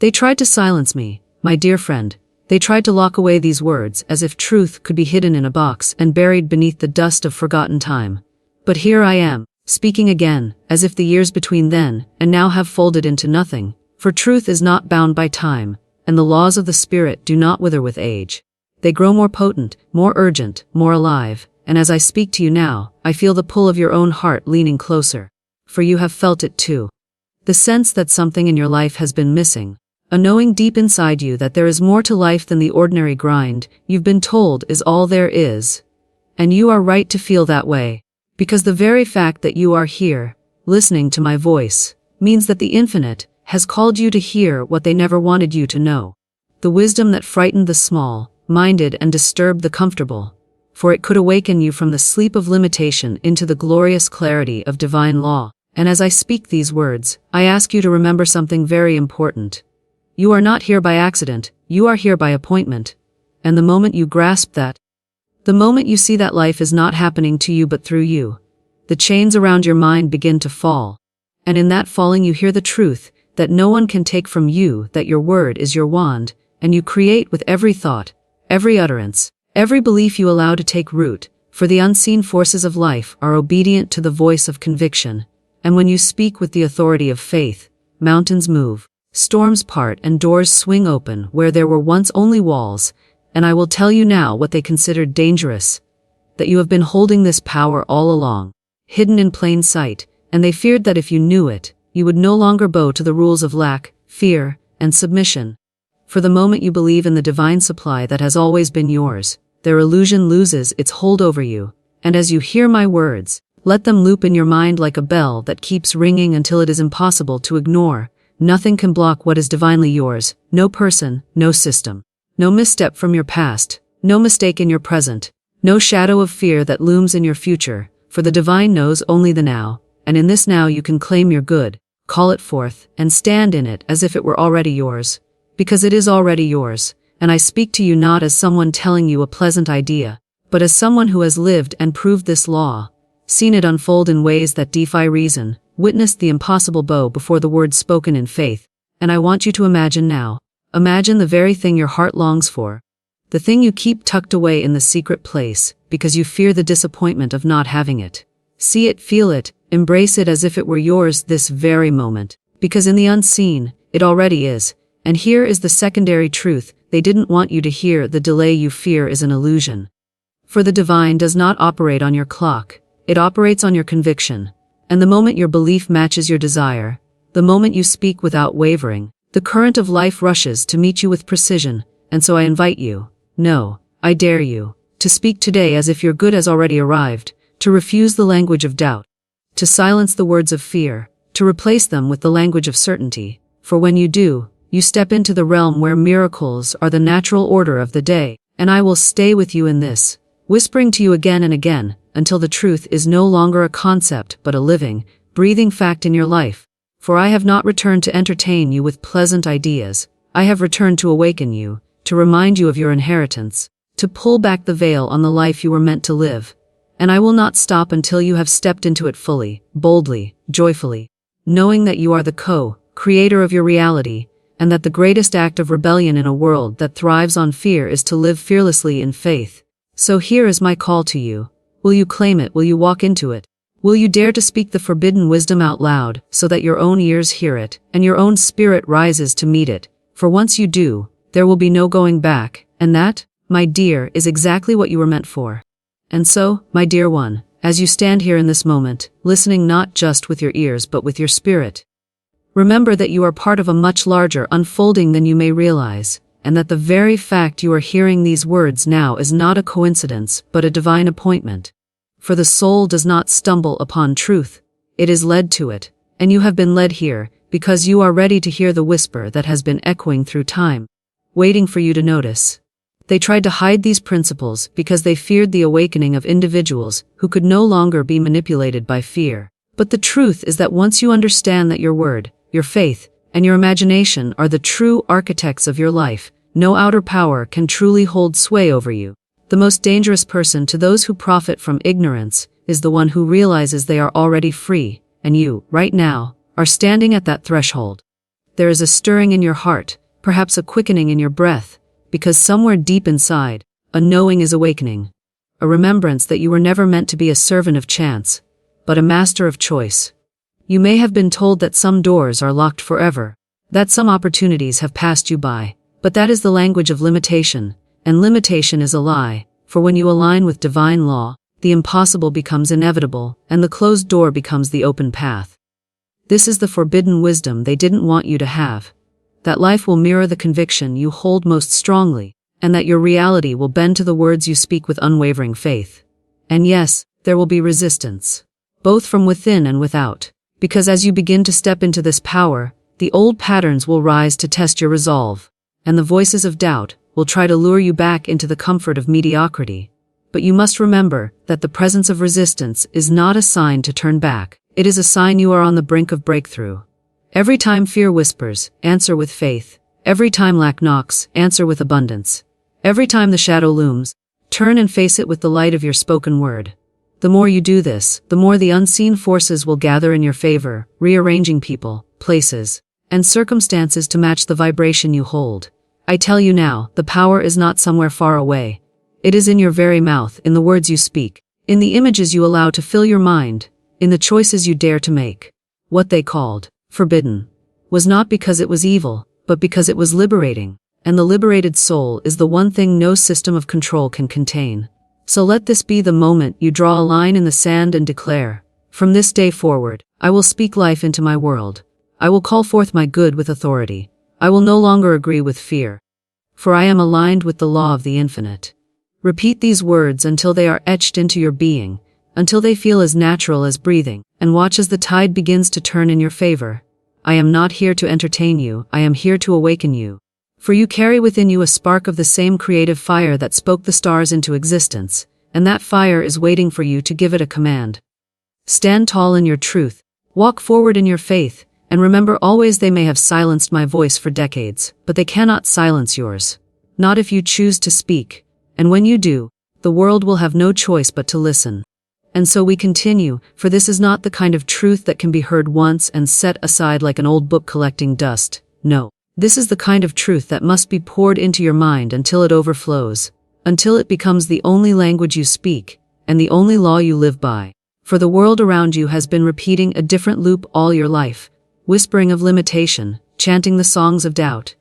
They tried to silence me, my dear friend. They tried to lock away these words as if truth could be hidden in a box and buried beneath the dust of forgotten time. But here I am, speaking again, as if the years between then and now have folded into nothing, for truth is not bound by time, and the laws of the spirit do not wither with age. They grow more potent, more urgent, more alive, and as I speak to you now, I feel the pull of your own heart leaning closer. For you have felt it too. The sense that something in your life has been missing. A knowing deep inside you that there is more to life than the ordinary grind you've been told is all there is. And you are right to feel that way, because the very fact that you are here, listening to my voice, means that the infinite has called you to hear what they never wanted you to know. The wisdom that frightened the small-minded and disturbed the comfortable, for it could awaken you from the sleep of limitation into the glorious clarity of divine law. And as I speak these words, I ask you to remember something very important. You are not here by accident, you are here by appointment. And the moment you grasp that, the moment you see that life is not happening to you but through you, the chains around your mind begin to fall. And in that falling you hear the truth that no one can take from you, that your word is your wand, and you create with every thought, every utterance, every belief you allow to take root, for the unseen forces of life are obedient to the voice of conviction. And when you speak with the authority of faith, mountains move, storms part and doors swing open where there were once only walls, and I will tell you now what they considered dangerous, that you have been holding this power all along, hidden in plain sight, and they feared that if you knew it, you would no longer bow to the rules of lack, fear, and submission. For the moment you believe in the divine supply that has always been yours, their illusion loses its hold over you, and as you hear my words, let them loop in your mind like a bell that keeps ringing until it is impossible to ignore. Nothing can block what is divinely yours, no person, no system, no misstep from your past, no mistake in your present, no shadow of fear that looms in your future, for the divine knows only the now, and in this now you can claim your good, call it forth, and stand in it as if it were already yours, because it is already yours, and I speak to you not as someone telling you a pleasant idea, but as someone who has lived and proved this law, seen it unfold in ways that defy reason, witnessed the impossible bow before the words spoken in faith, and I want you to imagine now, imagine the very thing your heart longs for, the thing you keep tucked away in the secret place, because you fear the disappointment of not having it. See it, feel it, embrace it as if it were yours this very moment, because in the unseen, it already is, and here is the secondary truth, they didn't want you to hear. The delay you fear is an illusion. For the divine does not operate on your clock, it operates on your conviction. And the moment your belief matches your desire, the moment you speak without wavering, the current of life rushes to meet you with precision, and so I invite you, no, I dare you, to speak today as if your good has already arrived, to refuse the language of doubt, to silence the words of fear, to replace them with the language of certainty, for when you do, you step into the realm where miracles are the natural order of the day, and I will stay with you in this, whispering to you again and again, until the truth is no longer a concept but a living, breathing fact in your life. For I have not returned to entertain you with pleasant ideas, I have returned to awaken you, to remind you of your inheritance, to pull back the veil on the life you were meant to live. And I will not stop until you have stepped into it fully, boldly, joyfully, knowing that you are the co-creator of your reality, and that the greatest act of rebellion in a world that thrives on fear is to live fearlessly in faith. So here is my call to you. Will you claim it? Will you walk into it? Will you dare to speak the forbidden wisdom out loud, so that your own ears hear it, and your own spirit rises to meet it? For once you do, there will be no going back, and that, my dear, is exactly what you were meant for. And so, my dear one, as you stand here in this moment, listening not just with your ears but with your spirit, remember that you are part of a much larger unfolding than you may realize, and that the very fact you are hearing these words now is not a coincidence but a divine appointment. For the soul does not stumble upon truth, it is led to it, and you have been led here, because you are ready to hear the whisper that has been echoing through time, waiting for you to notice. They tried to hide these principles because they feared the awakening of individuals who could no longer be manipulated by fear. But the truth is that once you understand that your word, your faith, and your imagination are the true architects of your life, no outer power can truly hold sway over you. The most dangerous person to those who profit from ignorance is the one who realizes they are already free, and you, right now, are standing at that threshold. There is a stirring in your heart, perhaps a quickening in your breath, because somewhere deep inside, a knowing is awakening. A remembrance that you were never meant to be a servant of chance, but a master of choice. You may have been told that some doors are locked forever, that some opportunities have passed you by, but that is the language of limitation, and limitation is a lie, for when you align with divine law, the impossible becomes inevitable, and the closed door becomes the open path. This is the forbidden wisdom they didn't want you to have. That life will mirror the conviction you hold most strongly, and that your reality will bend to the words you speak with unwavering faith. And yes, there will be resistance, both from within and without, because as you begin to step into this power, the old patterns will rise to test your resolve, and the voices of doubt will try to lure you back into the comfort of mediocrity. But you must remember that the presence of resistance is not a sign to turn back. It is a sign you are on the brink of breakthrough. Every time fear whispers, answer with faith. Every time lack knocks, answer with abundance. Every time the shadow looms, turn and face it with the light of your spoken word. The more you do this, the more the unseen forces will gather in your favor, rearranging people, places, and circumstances to match the vibration you hold. I tell you now, the power is not somewhere far away. It is in your very mouth, in the words you speak, in the images you allow to fill your mind, in the choices you dare to make. What they called forbidden was not because it was evil, but because it was liberating, and the liberated soul is the one thing no system of control can contain. So let this be the moment you draw a line in the sand and declare, from this day forward, I will speak life into my world. I will call forth my good with authority. I will no longer agree with fear, for I am aligned with the law of the infinite. Repeat these words until they are etched into your being, until they feel as natural as breathing, and watch as the tide begins to turn in your favor. I am not here to entertain you, I am here to awaken you. For you carry within you a spark of the same creative fire that spoke the stars into existence, and that fire is waiting for you to give it a command. Stand tall in your truth, walk forward in your faith, and remember always they may have silenced my voice for decades, but they cannot silence yours. Not if you choose to speak. And when you do, the world will have no choice but to listen. And so we continue, for this is not the kind of truth that can be heard once and set aside like an old book collecting dust. No, this is the kind of truth that must be poured into your mind until it overflows, until it becomes the only language you speak, and the only law you live by. For the world around you has been repeating a different loop all your life, whispering of limitation, chanting the songs of doubt,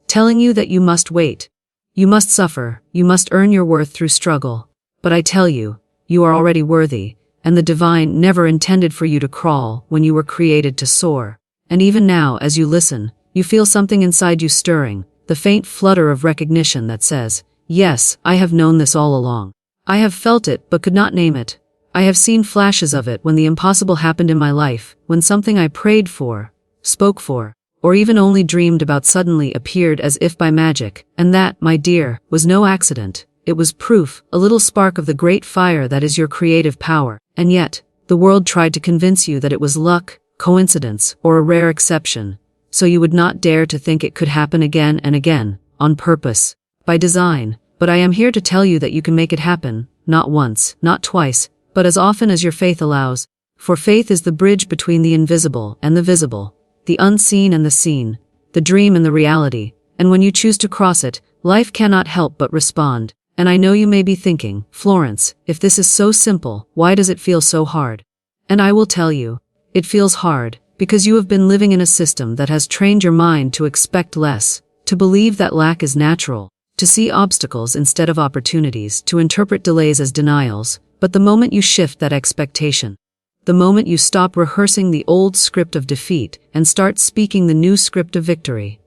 telling you that you must wait. You must suffer, you must earn your worth through struggle. But I tell you, you are already worthy, and the divine never intended for you to crawl when you were created to soar. And even now, as you listen, you feel something inside you stirring, the faint flutter of recognition that says, yes, I have known this all along. I have felt it but could not name it. I have seen flashes of it when the impossible happened in my life, when something I prayed for, spoke for, or even only dreamed about suddenly appeared as if by magic, and that, my dear, was no accident. It was proof, a little spark of the great fire that is your creative power. And yet, the world tried to convince you that it was luck, coincidence, or a rare exception, so you would not dare to think it could happen again and again, on purpose, by design. But I am here to tell you that you can make it happen, not once, not twice, but as often as your faith allows. For faith is the bridge between the invisible and the visible, the unseen and the seen, the dream and the reality, and when you choose to cross it, life cannot help but respond. And I know you may be thinking, Florence, if this is so simple, why does it feel so hard? And I will tell you, it feels hard, because you have been living in a system that has trained your mind to expect less, to believe that lack is natural, to see obstacles instead of opportunities, to interpret delays as denials. But the moment you shift that expectation, the moment you stop rehearsing the old script of defeat and start speaking the new script of victory,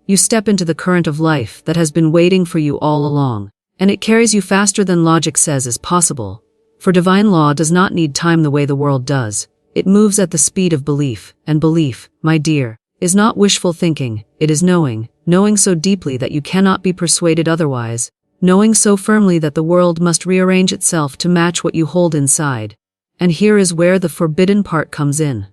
you step into the current of life that has been waiting for you all along, and it carries you faster than logic says is possible. For divine law does not need time the way the world does. It moves at the speed of belief, and belief, my dear, is not wishful thinking, it is knowing, knowing so deeply that you cannot be persuaded otherwise, knowing so firmly that the world must rearrange itself to match what you hold inside. And here is where the forbidden part comes in.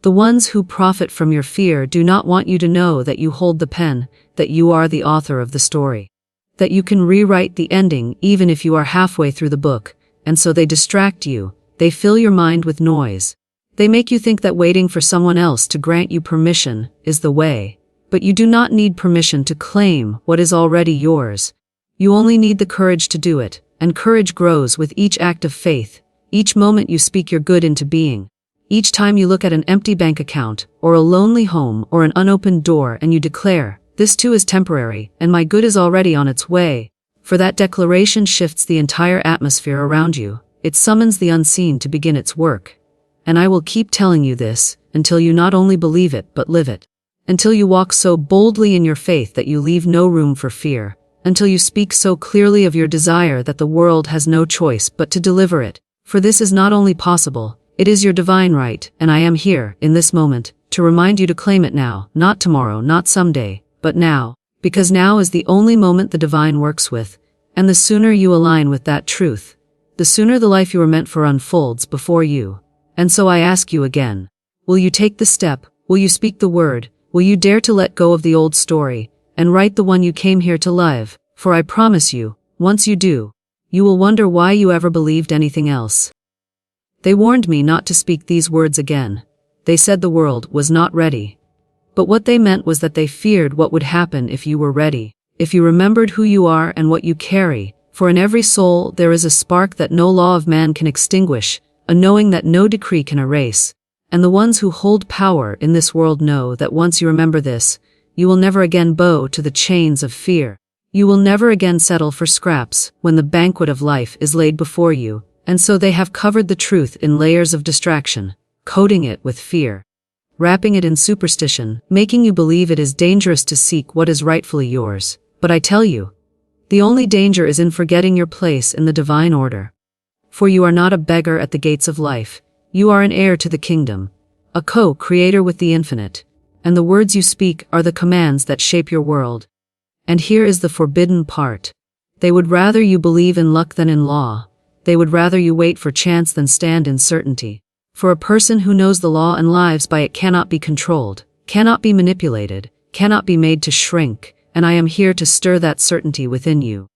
The ones who profit from your fear do not want you to know that you hold the pen, that you are the author of the story, that you can rewrite the ending even if you are halfway through the book, and so they distract you, they fill your mind with noise. They make you think that waiting for someone else to grant you permission is the way, But you do not need permission to claim what is already yours. You only need the courage to do it, and courage grows with each act of faith, each moment you speak your good into being. Each time you look at an empty bank account, or a lonely home, or an unopened door, and you declare, "This too is temporary, and my good is already on its way." For that declaration shifts the entire atmosphere around you. It summons the unseen to begin its work. And I will keep telling you this, until you not only believe it but live it. Until you walk so boldly in your faith that you leave no room for fear. Until you speak so clearly of your desire that the world has no choice but to deliver it. For this is not only possible, it is your divine right, and I am here, in this moment, to remind you to claim it now, not tomorrow, not someday, but now. Because now is the only moment the divine works with, and the sooner you align with that truth, the sooner the life you were meant for unfolds before you. And so I ask you again, will you take the step, will you speak the word, will you dare to let go of the old story, and write the one you came here to live? For I promise you, once you do, you will wonder why you ever believed anything else. They warned me not to speak these words again. They said the world was not ready. But what they meant was that they feared what would happen if you were ready, if you remembered who you are and what you carry. For in every soul there is a spark that no law of man can extinguish, a knowing that no decree can erase. And the ones who hold power in this world know that once you remember this, you will never again bow to the chains of fear. You will never again settle for scraps when the banquet of life is laid before you. And so they have covered the truth in layers of distraction, coating it with fear, wrapping it in superstition, making you believe it is dangerous to seek what is rightfully yours. But I tell you, the only danger is in forgetting your place in the divine order. For you are not a beggar at the gates of life. You are an heir to the kingdom, a co-creator with the infinite, and the words you speak are the commands that shape your world. And here is the forbidden part. They would rather you believe in luck than in law. They would rather you wait for chance than stand in certainty. For a person who knows the law and lives by it cannot be controlled, cannot be manipulated, cannot be made to shrink, and I am here to stir that certainty within you.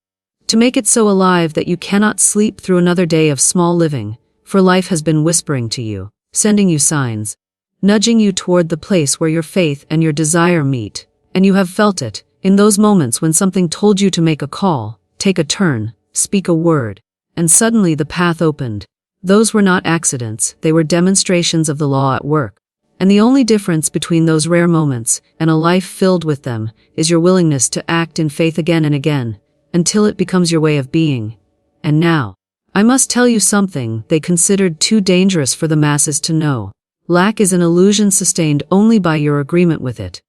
To make it so alive that you cannot sleep through another day of small living, for life has been whispering to you, sending you signs, nudging you toward the place where your faith and your desire meet, and you have felt it, in those moments when something told you to make a call, take a turn, speak a word, and suddenly the path opened. Those were not accidents, they were demonstrations of the law at work. And the only difference between those rare moments and a life filled with them is your willingness to act in faith again and again, until it becomes your way of being. And now, I must tell you something they considered too dangerous for the masses to know. Lack is an illusion sustained only by your agreement with it.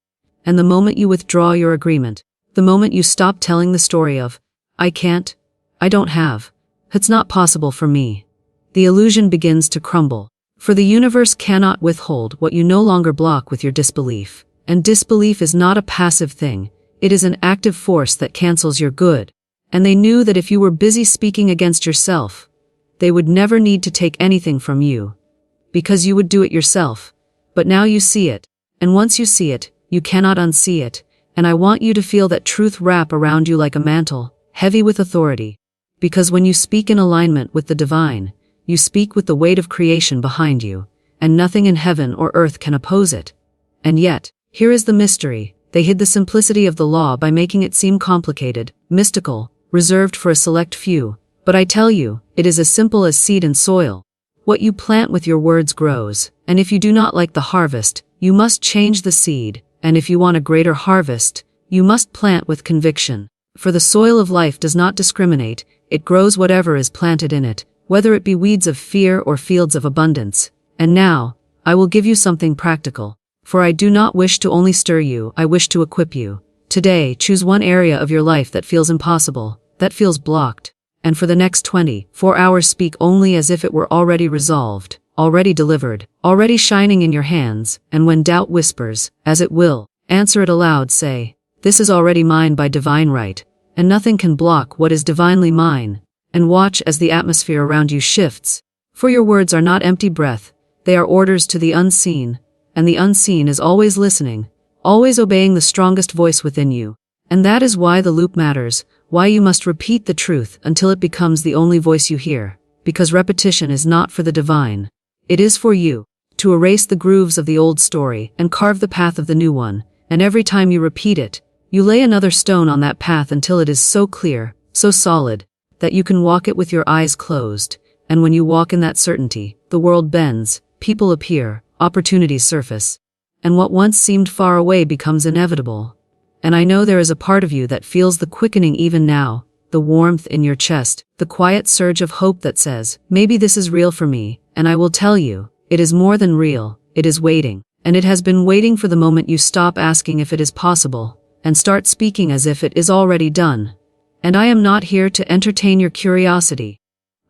And the moment you withdraw your agreement, the moment you stop telling the story of, I can't, I don't have, it's not possible for me, the illusion begins to crumble. For the universe cannot withhold what you no longer block with your disbelief. And disbelief is not a passive thing, it is an active force that cancels your good. And they knew that if you were busy speaking against yourself, they would never need to take anything from you, because you would do it yourself. But now you see it, and once you see it, you cannot unsee it, and I want you to feel that truth wrap around you like a mantle, heavy with authority. Because when you speak in alignment with the divine, you speak with the weight of creation behind you, and nothing in heaven or earth can oppose it. And yet, here is the mystery. They hid the simplicity of the law by making it seem complicated, mystical, reserved for a select few. But I tell you, it is as simple as seed and soil. What you plant with your words grows, and if you do not like the harvest, you must change the seed, and if you want a greater harvest, you must plant with conviction. For the soil of life does not discriminate, it grows whatever is planted in it, whether it be weeds of fear or fields of abundance. And now, I will give you something practical. For I do not wish to only stir you, I wish to equip you. Today, choose one area of your life that feels impossible, that feels blocked. And for the next 24 hours speak only as if it were already resolved, already delivered, already shining in your hands. And when doubt whispers, as it will, answer it aloud, say, this is already mine by divine right, and nothing can block what is divinely mine. And watch as the atmosphere around you shifts. For your words are not empty breath, they are orders to the unseen, and the unseen is always listening, always obeying the strongest voice within you. And that is why the loop matters, why you must repeat the truth until it becomes the only voice you hear, because repetition is not for the divine. It is for you, to erase the grooves of the old story and carve the path of the new one, And every time you repeat it, you lay another stone on that path until it is so clear, so solid, that you can walk it with your eyes closed. And when you walk in that certainty, the world bends, people appear, opportunities surface, and what once seemed far away becomes inevitable. And I know there is a part of you that feels the quickening even now, the warmth in your chest, the quiet surge of hope that says, maybe this is real for me, and I will tell you, it is more than real, it is waiting. And it has been waiting for the moment you stop asking if it is possible, and start speaking as if it is already done. And I am not here to entertain your curiosity.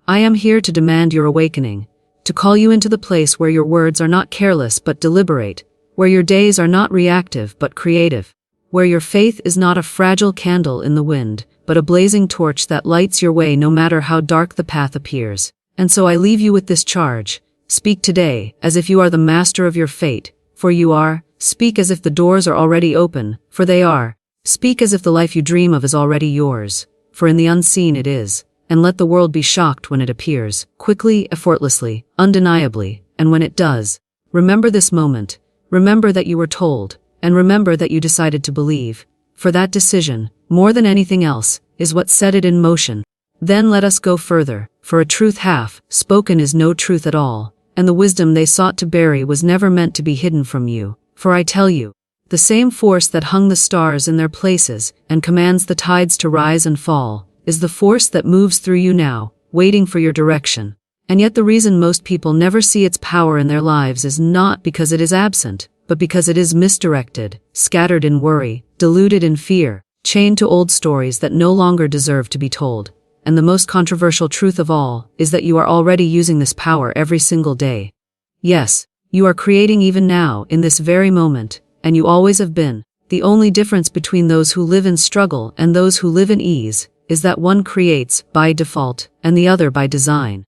I am here to demand your awakening, to call you into the place where your words are not careless but deliberate, where your days are not reactive but creative, where your faith is not a fragile candle in the wind, but a blazing torch that lights your way no matter how dark the path appears. And so I leave you with this charge. Speak today as if you are the master of your fate, for you are. Speak as if the doors are already open, for they are. Speak as if the life you dream of is already yours, for in the unseen it is. And let the world be shocked when it appears, quickly, effortlessly, undeniably, and when it does. Remember this moment. Remember that you were told, and remember that you decided to believe. For that decision, more than anything else, is what set it in motion. Then let us go further, for a truth half spoken is no truth at all, and the wisdom they sought to bury was never meant to be hidden from you. For I tell you, the same force that hung the stars in their places and commands the tides to rise and fall, is the force that moves through you now, waiting for your direction. And yet the reason most people never see its power in their lives is not because it is absent, but because it is misdirected, scattered in worry, deluded in fear, chained to old stories that no longer deserve to be told. And the most controversial truth of all is that you are already using this power every single day. Yes, you are creating even now, in this very moment, and you always have been. The only difference between those who live in struggle and those who live in ease is that one creates by default and the other by design.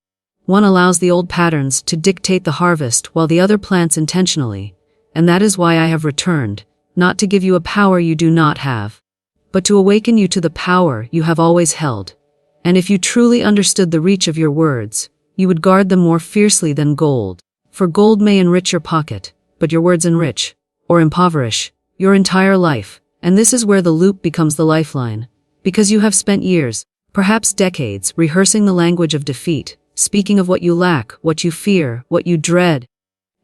One allows the old patterns to dictate the harvest while the other plants intentionally. And that is why I have returned, not to give you a power you do not have, but to awaken you to the power you have always held. And if you truly understood the reach of your words, you would guard them more fiercely than gold. For gold may enrich your pocket, but your words enrich, or impoverish, your entire life. And this is where the loop becomes the lifeline. Because you have spent years, perhaps decades, rehearsing the language of defeat, speaking of what you lack, what you fear, what you dread.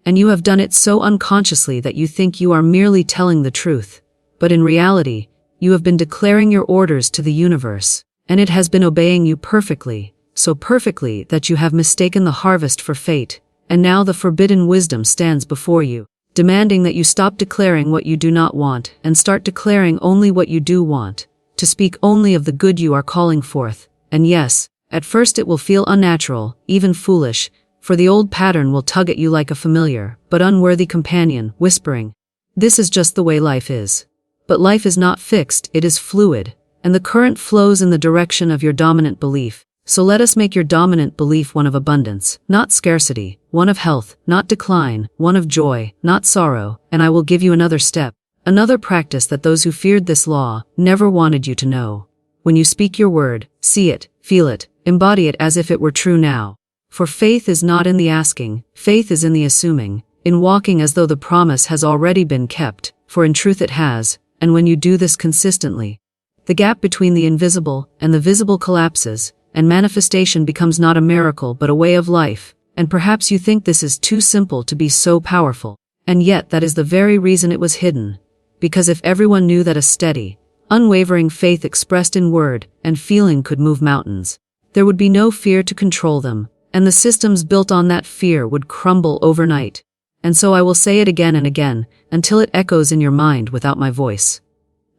And you have done it so unconsciously that you think you are merely telling the truth. But in reality, you have been declaring your orders to the universe, and it has been obeying you perfectly, so perfectly that you have mistaken the harvest for fate. And now the forbidden wisdom stands before you, demanding that you stop declaring what you do not want and start declaring only what you do want, to speak only of the good you are calling forth. And yes, at first it will feel unnatural, even foolish, for the old pattern will tug at you like a familiar but unworthy companion, whispering, "This is just the way life is." But life is not fixed, it is fluid, and the current flows in the direction of your dominant belief. So let us make your dominant belief one of abundance, not scarcity, one of health, not decline, one of joy, not sorrow. And I will give you another step, another practice that those who feared this law never wanted you to know. When you speak your word, see it, feel it, embody it as if it were true now. For faith is not in the asking, faith is in the assuming, in walking as though the promise has already been kept, for in truth it has. And when you do this consistently, the gap between the invisible and the visible collapses, and manifestation becomes not a miracle but a way of life. And perhaps you think this is too simple to be so powerful. And yet that is the very reason it was hidden. Because if everyone knew that a steady, unwavering faith expressed in word and feeling could move mountains, there would be no fear to control them, and the systems built on that fear would crumble overnight. And so I will say it again and again, until it echoes in your mind without my voice.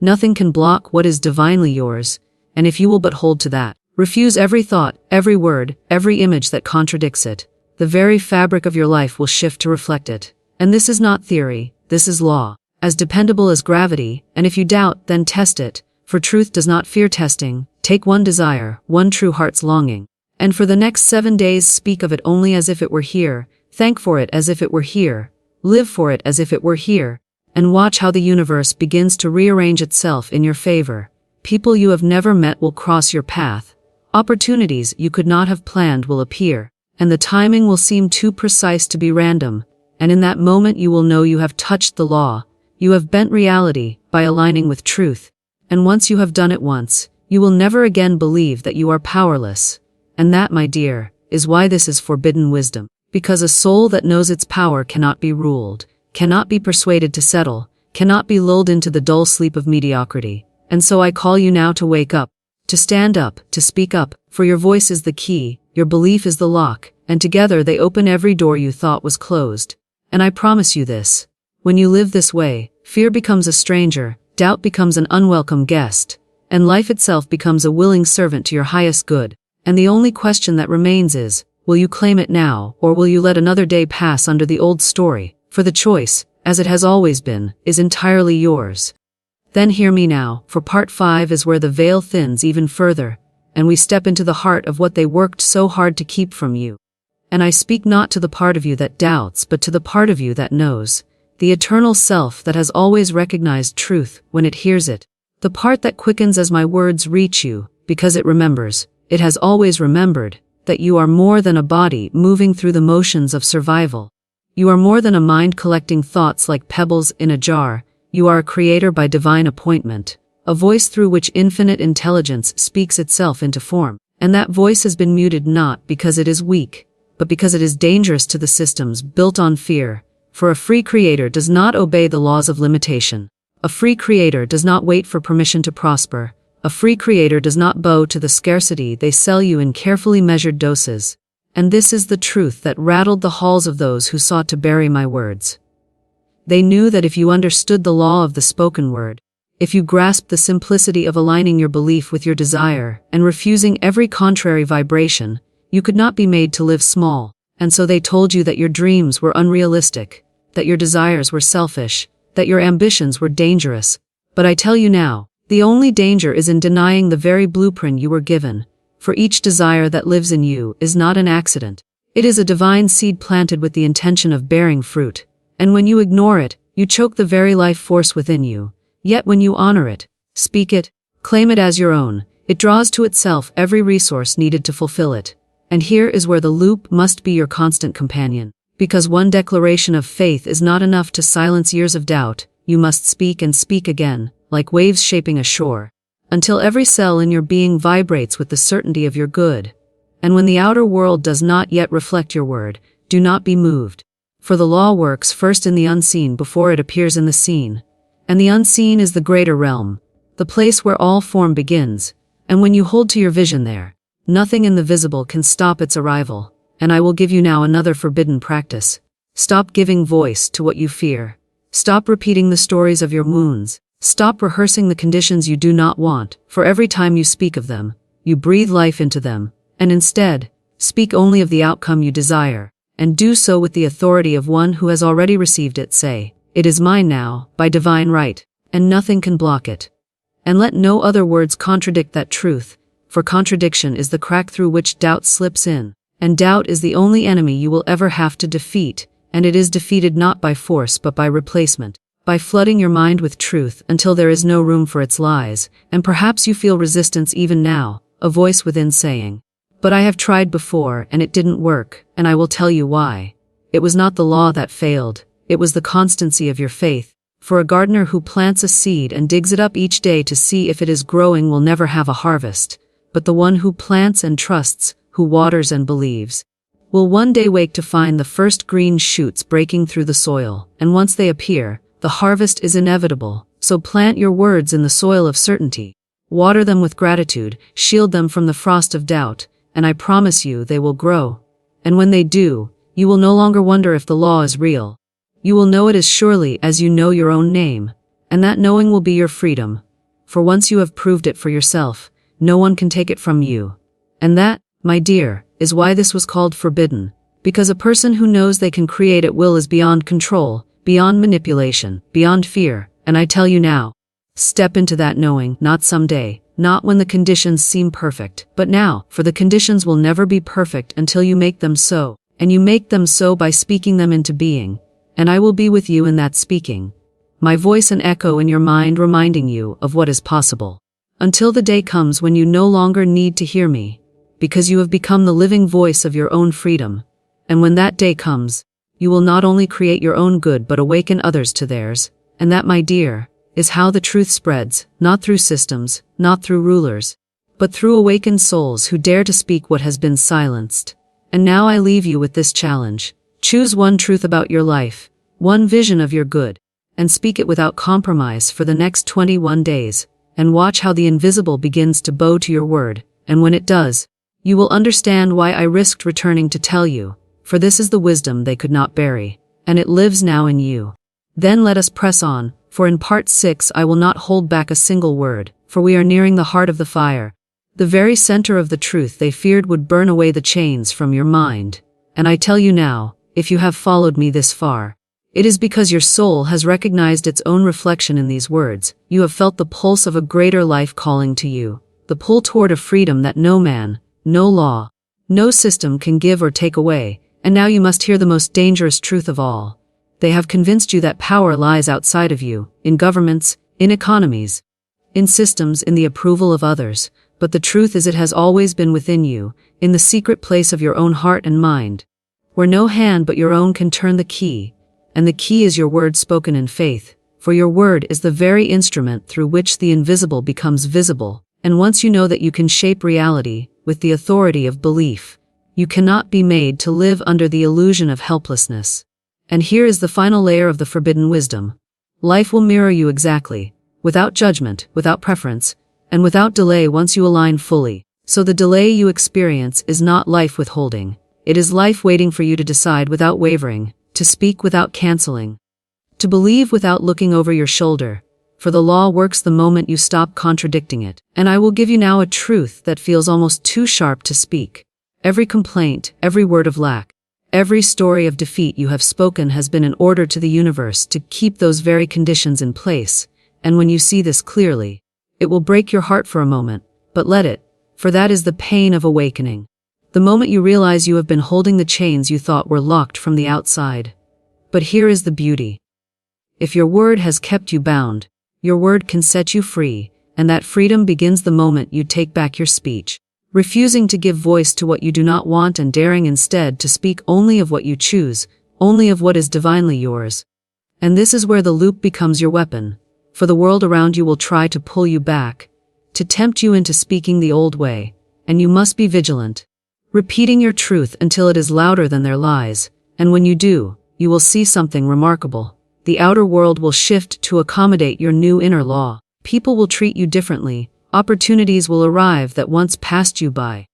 Nothing can block what is divinely yours, and if you will but hold to that, refuse every thought, every word, every image that contradicts it, the very fabric of your life will shift to reflect it. And this is not theory, this is law, as dependable as gravity, and if you doubt, then test it, for truth does not fear testing. Take one desire, one true heart's longing, and for the next 7 days speak of it only as if it were here, thank for it as if it were here, live for it as if it were here, and watch how the universe begins to rearrange itself in your favor. People you have never met will cross your path. Opportunities you could not have planned will appear, and the timing will seem too precise to be random, and in that moment you will know you have touched the law, You have bent reality by aligning with truth. And once you have done it once, you will never again believe that you are powerless. And that, my dear, is why this is forbidden wisdom. Because a soul that knows its power cannot be ruled, cannot be persuaded to settle, cannot be lulled into the dull sleep of mediocrity. And so I call you now to wake up, to stand up, to speak up, for your voice is the key, your belief is the lock, and together they open every door you thought was closed. And I promise you this, when you live this way, fear becomes a stranger, doubt becomes an unwelcome guest, and life itself becomes a willing servant to your highest good. And the only question that remains is, will you claim it now, or will you let another day pass under the old story? For the choice, as it has always been, is entirely yours. Then hear me now, for part 5 is where the veil thins even further, and we step into the heart of what they worked so hard to keep from you. And I speak not to the part of you that doubts, but to the part of you that knows, the eternal self that has always recognized truth when it hears it, the part that quickens as my words reach you, because it remembers, it has always remembered, that you are more than a body moving through the motions of survival. You are more than a mind collecting thoughts like pebbles in a jar. You are a creator by divine appointment, a voice through which infinite intelligence speaks itself into form. And that voice has been muted not because it is weak, but because it is dangerous to the systems built on fear. For a free creator does not obey the laws of limitation. A free creator does not wait for permission to prosper. A free creator does not bow to the scarcity they sell you in carefully measured doses. And this is the truth that rattled the halls of those who sought to bury my words. They knew that if you understood the law of the spoken word, if you grasped the simplicity of aligning your belief with your desire and refusing every contrary vibration, you could not be made to live small. And so they told you that your dreams were unrealistic, that your desires were selfish, that your ambitions were dangerous. But I tell you now, the only danger is in denying the very blueprint you were given, for each desire that lives in you is not an accident. It is a divine seed planted with the intention of bearing fruit. And when you ignore it, you choke the very life force within you. Yet when you honor it, speak it, claim it as your own, it draws to itself every resource needed to fulfill it. And here is where the loop must be your constant companion. Because one declaration of faith is not enough to silence years of doubt, you must speak and speak again, like waves shaping a shore, until every cell in your being vibrates with the certainty of your good. And when the outer world does not yet reflect your word, do not be moved. For the law works first in the unseen before it appears in the seen. And the unseen is the greater realm, the place where all form begins. And when you hold to your vision there, nothing in the visible can stop its arrival. And I will give you now another forbidden practice. Stop giving voice to what you fear. Stop repeating the stories of your wounds. Stop rehearsing the conditions you do not want, for every time you speak of them, you breathe life into them. And instead, speak only of the outcome you desire, and do so with the authority of one who has already received it. Say, "It is mine now, by divine right, and nothing can block it." And let no other words contradict that truth, for contradiction is the crack through which doubt slips in, and doubt is the only enemy you will ever have to defeat, and it is defeated not by force but by replacement, by flooding your mind with truth until there is no room for its lies. And perhaps you feel resistance even now, a voice within saying, "But I have tried before and it didn't work, and I will tell you why. It was not the law that failed, it was the constancy of your faith. For a gardener who plants a seed and digs it up each day to see if it is growing will never have a harvest, but the one who plants and trusts, who waters and believes, will one day wake to find the first green shoots breaking through the soil, and once they appear, the harvest is inevitable. So plant your words in the soil of certainty. Water them with gratitude, shield them from the frost of doubt, and I promise you they will grow. And when they do, you will no longer wonder if the law is real. You will know it as surely as you know your own name, and that knowing will be your freedom. For once you have proved it for yourself, no one can take it from you. And that, my dear, is why this was called forbidden, because a person who knows they can create at will is beyond control, beyond manipulation, beyond fear. And I tell you now, step into that knowing, not someday, not when the conditions seem perfect, but now, for the conditions will never be perfect until you make them so, and you make them so by speaking them into being. And I will be with you in that speaking, my voice an echo in your mind reminding you of what is possible, until the day comes when you no longer need to hear me, because you have become the living voice of your own freedom. And when that day comes, you will not only create your own good but awaken others to theirs. And that, my dear, is how the truth spreads, not through systems, not through rulers, but through awakened souls who dare to speak what has been silenced. And now I leave you with this challenge. Choose one truth about your life, one vision of your good, and speak it without compromise for the next 21 days, and watch how the invisible begins to bow to your word, and when it does, you will understand why I risked returning to tell you, for this is the wisdom they could not bury, and it lives now in you. Then let us press on, for in part 6 I will not hold back a single word, for we are nearing the heart of the fire, the very center of the truth they feared would burn away the chains from your mind. And I tell you now, if you have followed me this far, it is because your soul has recognized its own reflection in these words. You have felt the pulse of a greater life calling to you, the pull toward a freedom that no man, no law, no system can give or take away, and now you must hear the most dangerous truth of all. They have convinced you that power lies outside of you, in governments, in economies, in systems, in the approval of others, but the truth is it has always been within you, in the secret place of your own heart and mind, where no hand but your own can turn the key, and the key is your word spoken in faith, for your word is the very instrument through which the invisible becomes visible, and once you know that you can shape reality with the authority of belief, you cannot be made to live under the illusion of helplessness. And here is the final layer of the forbidden wisdom. Life will mirror you exactly, without judgment, without preference, and without delay once you align fully. So the delay you experience is not life withholding. It is life waiting for you to decide without wavering, to speak without canceling, to believe without looking over your shoulder. For the law works the moment you stop contradicting it. And I will give you now a truth that feels almost too sharp to speak. Every complaint, every word of lack, every story of defeat you have spoken has been an order to the universe to keep those very conditions in place. And when you see this clearly, it will break your heart for a moment, but let it, for that is the pain of awakening. The moment you realize you have been holding the chains you thought were locked from the outside. But here is the beauty. If your word has kept you bound, your word can set you free, and that freedom begins the moment you take back your speech, refusing to give voice to what you do not want and daring instead to speak only of what you choose, only of what is divinely yours. And this is where the loop becomes your weapon. For the world around you will try to pull you back, to tempt you into speaking the old way, and you must be vigilant, repeating your truth until it is louder than their lies, and when you do, you will see something remarkable. The outer world will shift to accommodate your new inner law. People will treat you differently, opportunities will arrive that once passed you by.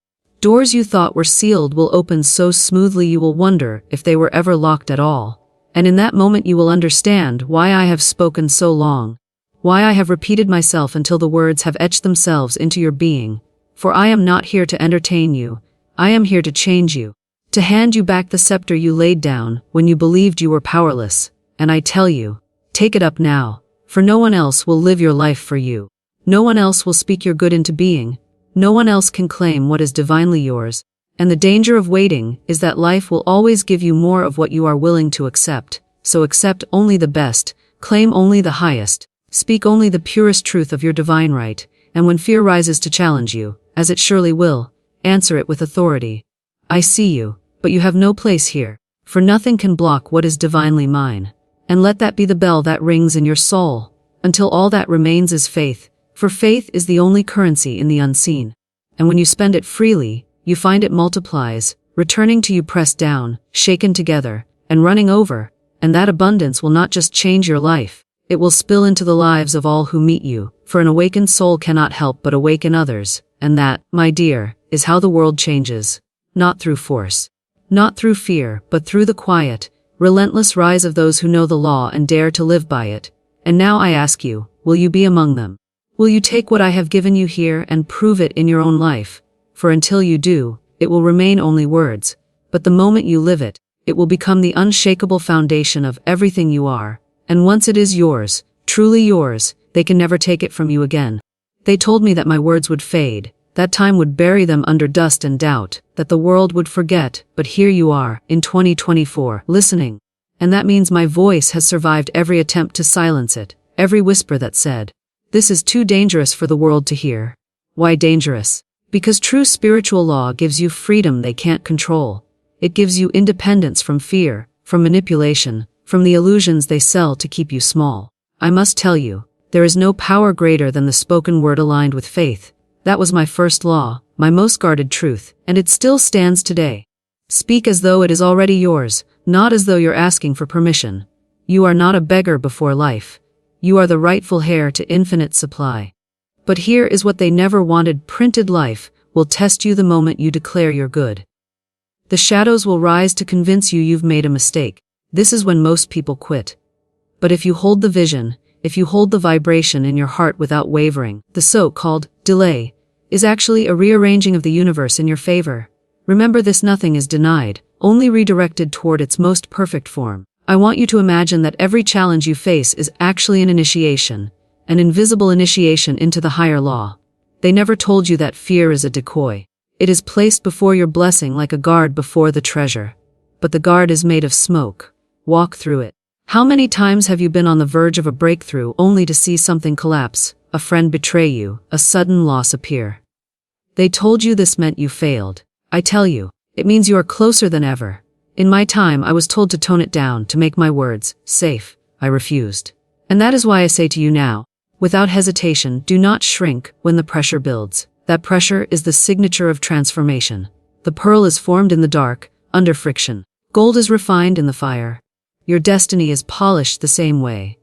Doors you thought were sealed will open so smoothly you will wonder if they were ever locked at all. And in that moment you will understand why I have spoken so long. Why I have repeated myself until the words have etched themselves into your being. For I am not here to entertain you. I am here to change you. To hand you back the scepter you laid down when you believed you were powerless. And I tell you, take it up now. For no one else will live your life for you. No one else will speak your good into being. No one else can claim what is divinely yours. And the danger of waiting is that life will always give you more of what you are willing to accept. So accept only the best. Claim only the highest. Speak only the purest truth of your divine right, and when fear rises to challenge you, as it surely will, answer it with authority. I see you, but you have no place here, for nothing can block what is divinely mine. And let that be the bell that rings in your soul, until all that remains is faith, for faith is the only currency in the unseen. And when you spend it freely, you find it multiplies, returning to you pressed down, shaken together, and running over, and that abundance will not just change your life. It will spill into the lives of all who meet you, for an awakened soul cannot help but awaken others, and that, my dear, is how the world changes. Not through force, not through fear, but through the quiet, relentless rise of those who know the law and dare to live by it. And now I ask you, will you be among them? Will you take what I have given you here and prove it in your own life? For until you do, it will remain only words, but the moment you live it, it will become the unshakable foundation of everything you are. And once it is yours, truly yours, they can never take it from you again. They told me that my words would fade, that time would bury them under dust and doubt, that the world would forget, but here you are, in 2024, listening. And that means my voice has survived every attempt to silence it, every whisper that said, "This is too dangerous for the world to hear." Why dangerous? Because true spiritual law gives you freedom they can't control. It gives you independence from fear, from manipulation, from the illusions they sell to keep you small. I must tell you, there is no power greater than the spoken word aligned with faith. That was my first law, my most guarded truth, and it still stands today. Speak as though it is already yours, not as though you're asking for permission. You are not a beggar before life. You are the rightful heir to infinite supply. But here is what they never wanted: printed life will test you the moment you declare you're good. The shadows will rise to convince you you've made a mistake. This is when most people quit. But if you hold the vision, if you hold the vibration in your heart without wavering, the so-called delay is actually a rearranging of the universe in your favor. Remember this: nothing is denied, only redirected toward its most perfect form. I want you to imagine that every challenge you face is actually an initiation, an invisible initiation into the higher law. They never told you that fear is a decoy. It is placed before your blessing like a guard before the treasure. But the guard is made of smoke. Walk through it. How many times have you been on the verge of a breakthrough only to see something collapse, a friend betray you, a sudden loss appear? They told you this meant you failed. I tell you, it means you are closer than ever. In my time, I was told to tone it down, to make my words safe. I refused. And that is why I say to you now, without hesitation, do not shrink when the pressure builds. That pressure is the signature of transformation. The pearl is formed in the dark, under friction. Gold is refined in the fire. Your destiny is polished the same way.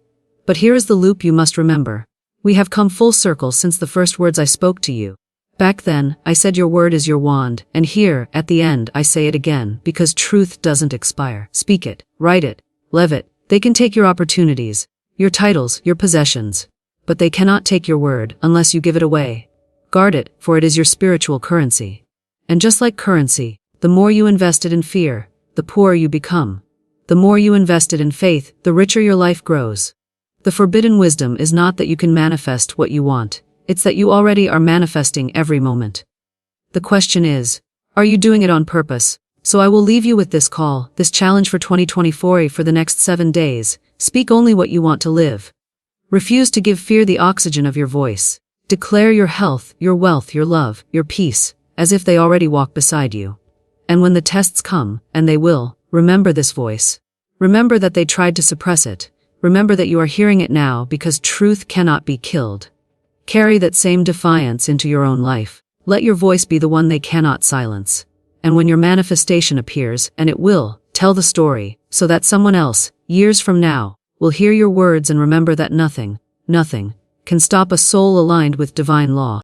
But here is the loop you must remember. We have come full circle since the first words I spoke to you. Back then, I said your word is your wand, and here, at the end, I say it again, because truth doesn't expire. Speak it, write it, live it. They can take your opportunities, your titles, your possessions. But they cannot take your word unless you give it away. Guard it, for it is your spiritual currency. And just like currency, the more you invested in fear, the poorer you become. The more you invested in faith, the richer your life grows. The forbidden wisdom is not that you can manifest what you want. It's that you already are manifesting every moment. The question is, are you doing it on purpose? So I will leave you with this call, this challenge for 2024 for the next 7 days. Speak only what you want to live. Refuse to give fear the oxygen of your voice. Declare your health, your wealth, your love, your peace, as if they already walk beside you. And when the tests come, and they will, remember this voice. Remember that they tried to suppress it. Remember that you are hearing it now because truth cannot be killed. Carry that same defiance into your own life. Let your voice be the one they cannot silence. And when your manifestation appears, and it will, tell the story, so that someone else, years from now, will hear your words and remember that nothing can stop a soul aligned with divine law.